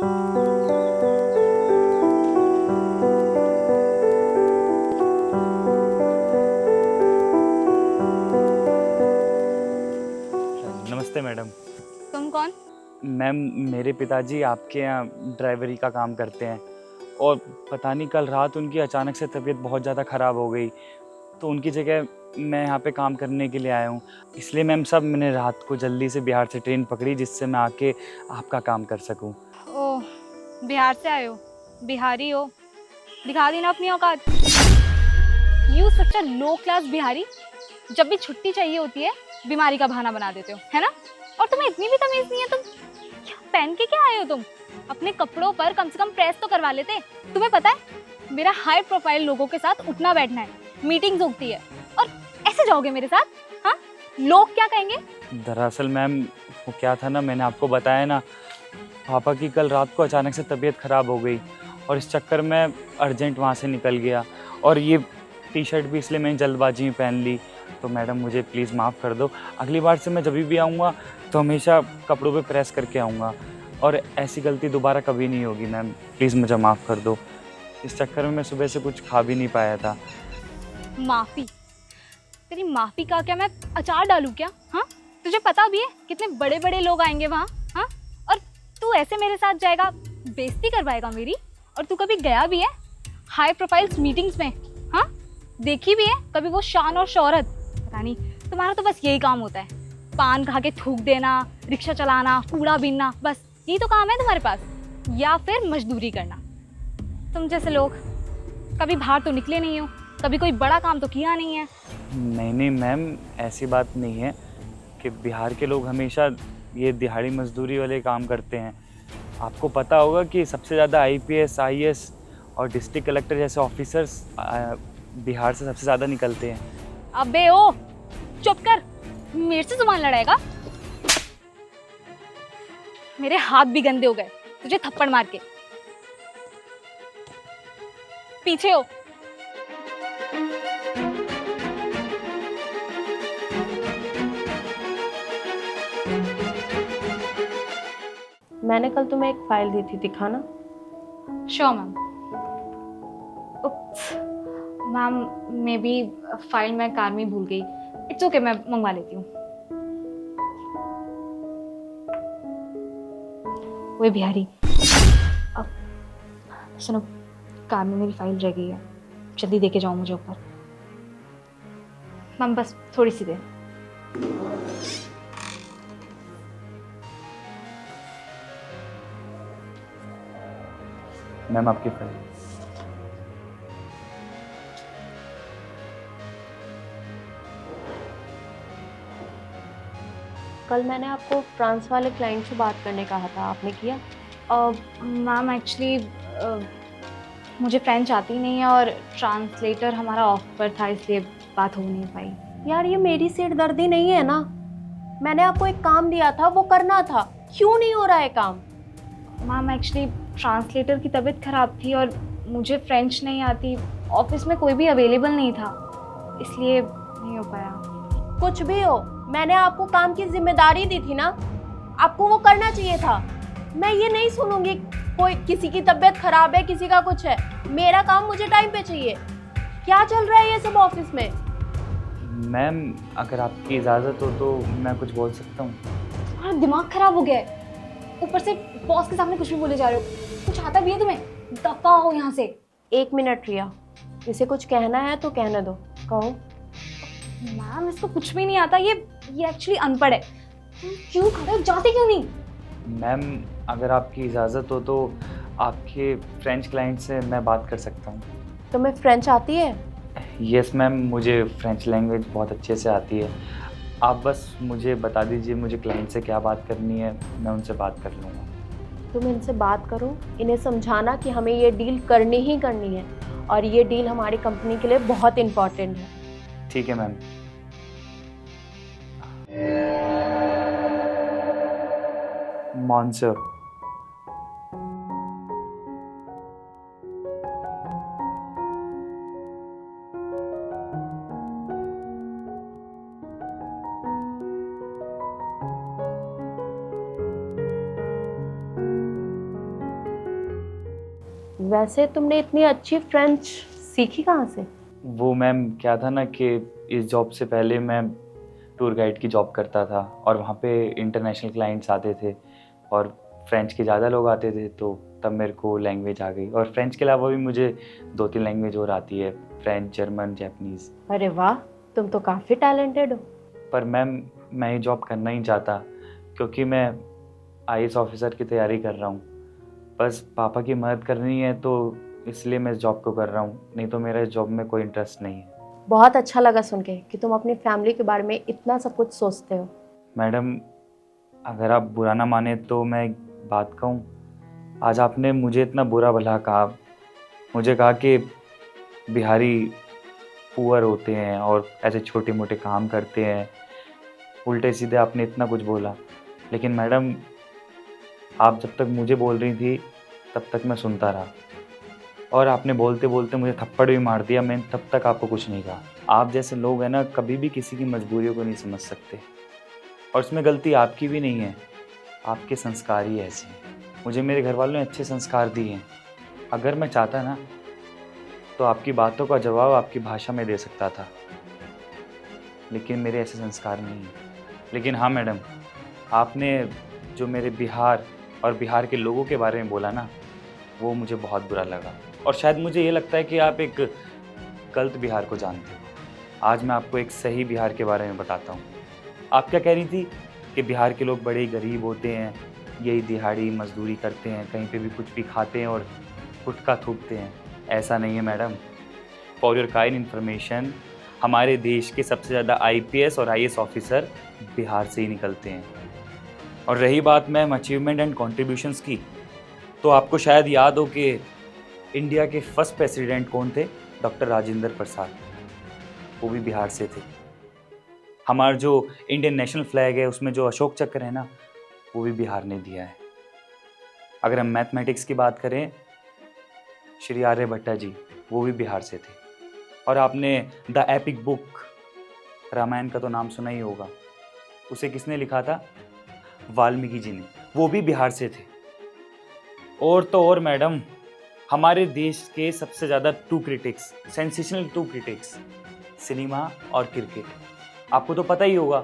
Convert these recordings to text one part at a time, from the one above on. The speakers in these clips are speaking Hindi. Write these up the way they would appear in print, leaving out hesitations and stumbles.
नमस्ते मैडम। तुम कौन? मैम, मेरे पिताजी आपके यहाँ ड्राइवरी का काम करते हैं और पता नहीं कल रात उनकी अचानक से तबीयत बहुत ज़्यादा ख़राब हो गई, तो उनकी जगह मैं यहाँ पे काम करने के लिए आया हूँ। इसलिए मैम साहब मैंने रात को जल्दी से बिहार से ट्रेन पकड़ी जिससे मैं आके आपका काम कर सकूँ। ओह, बिहार से आए हो? बिहारी हो? दिखा दी ना अपनी औकात। You such a low class Bihari. जब भी छुट्टी चाहिए होती है बीमारी का बहाना बना देते हो, है ना? और तुम्हें इतनी भी तमीज नहीं है, तुम क्या पहन के क्या आए हो? तुम अपने कपड़ों पर कम से कम प्रेस तो करवा लेते। तुम्हें पता है मेरा हाई प्रोफाइल लोगों के साथ उठना बैठना है, मीटिंग्स होती है, और ऐसे जाओगे मेरे साथ? हाँ, लोग क्या कहेंगे? दरअसल मैम वो क्या था ना, मैंने आपको बताया ना, पापा की कल रात को अचानक से तबीयत ख़राब हो गई और इस चक्कर में अर्जेंट वहाँ से निकल गया, और ये टी शर्ट भी इसलिए मैंने जल्दबाजी में पहन ली। तो मैडम मुझे प्लीज़ माफ़ कर दो। अगली बार से मैं जब भी आऊँगा तो हमेशा कपड़ों पे प्रेस करके आऊँगा और ऐसी गलती दोबारा कभी नहीं होगी मैम। प्लीज़ मुझे माफ़ कर दो। इस चक्कर में मैं सुबह से कुछ खा भी नहीं पाया था। माफी? तेरी माफी का क्या मैं अचार डालूं क्या? हाँ, तुझे पता भी है कितने बड़े बड़े लोग आएंगे वहाँ? हाँ, और तू ऐसे मेरे साथ जाएगा, बेइज्जती करवाएगा मेरी? और तू कभी गया भी है हाई प्रोफाइल्स मीटिंग्स में? हाँ, देखी भी है कभी वो शान और शौहरत? पता नहीं, तुम्हारा तो बस यही काम होता है, पान खा के थूक देना, रिक्शा चलाना, कूड़ा बीनना, बस यही तो काम है तुम्हारे पास, या फिर मजदूरी करना। तुम जैसे लोग कभी बाहर तो निकले नहीं हो, कभी कोई बड़ा काम तो किया नहीं है। नहीं नहीं मैम, ऐसी बात नहीं है कि बिहार के लोग हमेशा ये दिहाड़ी मजदूरी वाले काम करते हैं। आपको पता होगा कि सबसे ज़्यादा आईपीएस, आईएएस और डिस्ट्रिक्ट कलेक्टर जैसे ऑफिसर्स बिहार से सबसे ज़्यादा निकलते हैं। अबे ओ, चुप कर। मेरे से जुबान लड़ाएगा? मेरे हाथ भी गंदे हो गए तुझे थप्पड़ मार के। पीछे हो। मैंने कल तुम्हें एक फाइल दी थी, दिखाना। Sure ma'am. Ma'am, may be file मैं कार में भूल गई। इट्स ओके, मैं मंगवा लेती हूँ। वो बिहारी, अब सुनो, कार में मेरी फाइल रह गई है, जल्दी देके जाओ मुझे ऊपर। मैम बस थोड़ी सी देर। मैम आपकी फाइल। कल मैंने आपको फ्रांस वाले क्लाइंट से बात करने कहा था, आपने किया? मैम एक्चुअली मुझे फ्रेंच आती नहीं है और ट्रांसलेटर हमारा ऑफ पर था, इसलिए बात हो नहीं पाई। यार ये मेरी सिर दर्दी नहीं है ना, मैंने आपको एक काम दिया था, वो करना था, क्यों नहीं हो रहा है काम? मैम एक्चुअली ट्रांसलेटर की तबीयत ख़राब थी और मुझे फ्रेंच नहीं आती, ऑफिस में कोई भी अवेलेबल नहीं था, इसलिए नहीं हो पाया। कुछ भी हो, मैंने आपको काम की जिम्मेदारी दी थी ना, आपको वो करना चाहिए था। मैं ये नहीं सुनूंगी कोई किसी की तबीयत खराब है, किसी का कुछ है। मेरा काम मुझे टाइम पे चाहिए। क्या चल रहा है ये सब ऑफिस में? मैम अगर आपकी इजाज़त हो तो मैं कुछ बोल सकता हूँ। तुम्हारा दिमाग खराब हो गया है, ऊपर से बॉस के सामने कुछ भी बोले जा रहे हो। कुछ आता भी है तुम्हें? दफा हो यहाँ से। 1 मिनट रिया, इसे कुछ कहना है तो कहने दो, कहो। मैम इसको कुछ भी नहीं आता, ये एक्चुअली अनपढ़ है। तुम क्यों खड़े हो, जाते क्यों नहीं? मैम अगर आपकी इजाज़त हो तो आपके फ्रेंच क्लाइंट से मैं बात कर सकता हूँ। तुम्हें फ्रेंच आती है? यस मैम, मुझे फ्रेंच लैंग्वेज बहुत अच्छे से आती है। आप बस मुझे बता दीजिए मुझे क्लाइंट से क्या बात करनी है, मैं उनसे बात कर लूँगा। तुम इनसे बात करो, इन्हें समझाना कि हमें ये डील करनी ही करनी है और ये डील हमारी कंपनी के लिए बहुत इम्पोर्टेंट है। ठीक है मैम। मॉन्सर। वैसे तुमने इतनी अच्छी फ्रेंच सीखी कहाँ से? वो मैम क्या था ना कि इस जॉब से पहले मैं टूर गाइड की जॉब करता था और वहाँ पे इंटरनेशनल क्लाइंट्स आते थे और फ्रेंच के ज़्यादा लोग आते थे, तो तब मेरे को लैंग्वेज आ गई। और फ्रेंच के अलावा भी मुझे 2-3 लैंग्वेज और आती है, फ्रेंच, जर्मन, जापानीज़। अरे वाह, तुम तो काफ़ी टैलेंटेड हो। पर मैम मैं ये जॉब करना ही चाहता क्योंकि मैं आईएएस ऑफिसर की तैयारी कर रहा हूँ। बस पापा की मदद करनी है तो इसलिए मैं इस जॉब को कर रहा हूँ, नहीं तो मेरा इस जॉब में कोई इंटरेस्ट नहीं है। बहुत अच्छा लगा सुन के कि तुम अपनी फैमिली के बारे में इतना सब कुछ सोचते हो। मैडम अगर आप बुरा ना माने तो मैं एक बात कहूँ। आज आपने मुझे इतना बुरा भला कहा, मुझे कहा कि बिहारी पुअर होते हैं और ऐसे छोटे मोटे काम करते हैं, उल्टे सीधे आपने इतना कुछ बोला। लेकिन मैडम आप जब तक मुझे बोल रही थी तब तक मैं सुनता रहा और आपने बोलते बोलते मुझे थप्पड़ भी मार दिया, मैंने तब तक आपको कुछ नहीं कहा। आप जैसे लोग हैं ना, कभी भी किसी की मजबूरियों को नहीं समझ सकते और इसमें गलती आपकी भी नहीं है, आपके संस्कार ही ऐसे हैं। मुझे मेरे घर वालों ने अच्छे संस्कार दिए हैं। अगर मैं चाहता ना तो आपकी बातों का जवाब आपकी भाषा में दे सकता था, लेकिन मेरे ऐसे संस्कार नहीं हैं। लेकिन हाँ मैडम, आपने जो मेरे बिहार और बिहार के लोगों के बारे में बोला ना, वो मुझे बहुत बुरा लगा और शायद मुझे ये लगता है कि आप एक गलत बिहार को जानते हो। आज मैं आपको एक सही बिहार के बारे में बताता हूँ। आप क्या कह रही थी कि बिहार के लोग बड़े ही गरीब होते हैं, यही दिहाड़ी मजदूरी करते हैं, कहीं पे भी कुछ भी खाते हैं और गुटखा थूकते हैं। ऐसा नहीं है madam. For your kind information, हमारे देश के सबसे ज़्यादा आईपीएस और आईएएस ऑफिसर बिहार से ही निकलते हैं। और रही बात मैम अचीवमेंट एंड कॉन्ट्रीब्यूशंस की, तो आपको शायद याद हो कि इंडिया के फर्स्ट प्रेसिडेंट कौन थे? डॉक्टर राजेंद्र प्रसाद, वो भी बिहार से थे। हमारा जो इंडियन नेशनल फ्लैग है उसमें जो अशोक चक्र है ना, वो भी बिहार ने दिया है। अगर हम मैथमेटिक्स की बात करें, श्री आर्यभट्टा जी, वो भी बिहार से थे। और आपने द एपिक बुक रामायण का तो नाम सुना ही होगा, उसे किसने लिखा था? वाल्मीकि जी ने, वो भी बिहार से थे। और तो और मैडम, हमारे देश के सबसे ज़्यादा 2 क्रिटिक्स, सेंसेशनल 2 क्रिटिक्स, सिनेमा और क्रिकेट, आपको तो पता ही होगा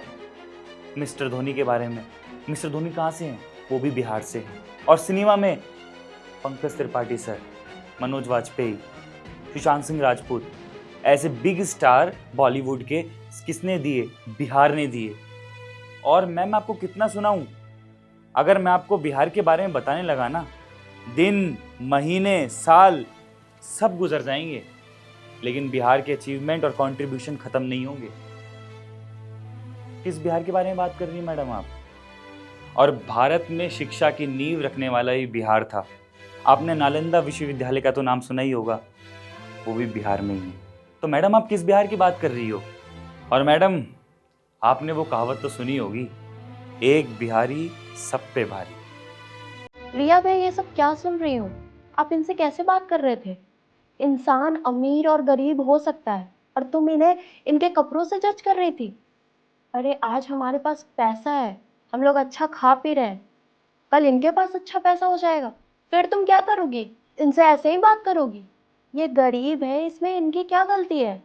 मिस्टर धोनी के बारे में। मिस्टर धोनी कहाँ से हैं? वो भी बिहार से हैं। और सिनेमा में पंकज त्रिपाठी सर, मनोज वाजपेयी, सुशांत सिंह राजपूत, ऐसे बिग स्टार बॉलीवुड के किसने दिए? बिहार ने दिए। और मैं आपको कितना सुनाऊं? अगर मैं आपको बिहार के बारे में बताने लगा ना, दिन, महीने, साल सब गुजर जाएंगे, लेकिन बिहार के अचीवमेंट और कंट्रीब्यूशन खत्म नहीं होंगे। किस बिहार के बारे में बात कर रही हैं मैडम आप? और भारत में शिक्षा की नींव रखने वाला ही बिहार था। आपने नालंदा विश्वविद्यालय का तो नाम सुना ही होगा, वो भी बिहार में ही है। तो मैडम आप किस बिहार की बात कर रही हो? और मैडम आपने वो कहावत तो सुनी होगी, एक बिहारी सब पे भारी। रिया, मैं ये सब क्या सुन रही हूँ? आप इनसे कैसे बात कर रहे थे? इंसान अमीर और गरीब हो सकता है और तुम इन्हें इनके कपड़ों से जज कर रही थी। अरे आज हमारे पास पैसा है, हम लोग अच्छा खा पी रहे हैं, कल इनके पास अच्छा पैसा हो जाएगा, फिर तुम क्या करोगी? इनसे ऐसे ही बात करोगी? ये गरीब है, इसमें इनकी क्या गलती है?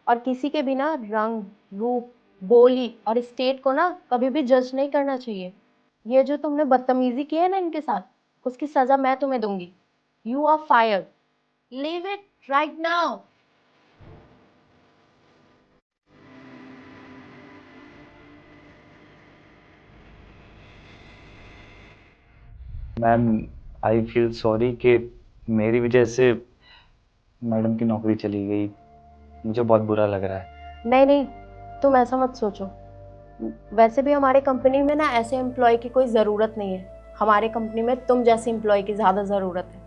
और किसी के बिना रंग, रूप, बोली और स्टेट को ना कभी भी जज नहीं करना चाहिए। ये जो तुमने बदतमीजी की है ना इनके साथ, उसकी सजा मैं तुम्हें दूंगी। You are fired. Leave it right now. Ma'am I feel sorry कि मेरी वजह से मैडम की नौकरी चली गई, मुझे बहुत बुरा लग रहा है। नहीं नहीं, तुम ऐसा मत सोचो। वैसे भी हमारे कंपनी में ना ऐसे एम्प्लॉय की कोई ज़रूरत नहीं है। हमारे कंपनी में तुम जैसे एम्प्लॉय की ज़्यादा ज़रूरत है।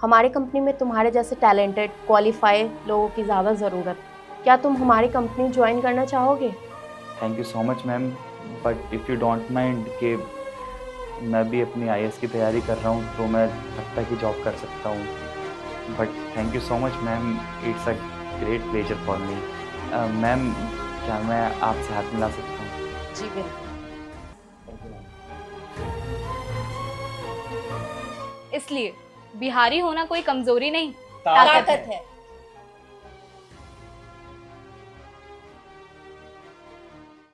हमारी कंपनी में तुम्हारे जैसे टैलेंटेड, क्वालिफाइड लोगों की ज़्यादा ज़रूरत है। क्या तुम हमारी कंपनी ज्वाइन करना चाहोगे? Thank you so much ma'am, but if you don't mind कि मैं भी अपनी आईएएस की तैयारी कर रहा हूँ तो मैं तब तक ही जॉब कर सकता हूँ। But thank you so much ma'am, it's a great pleasure for me. Ma'am क्या मैं आपसे हाथ मिला सकता हूँ? जी बिल्कुल। इसलिए बिहारी होना कोई कमजोरी नहीं, ताकत ताकत है।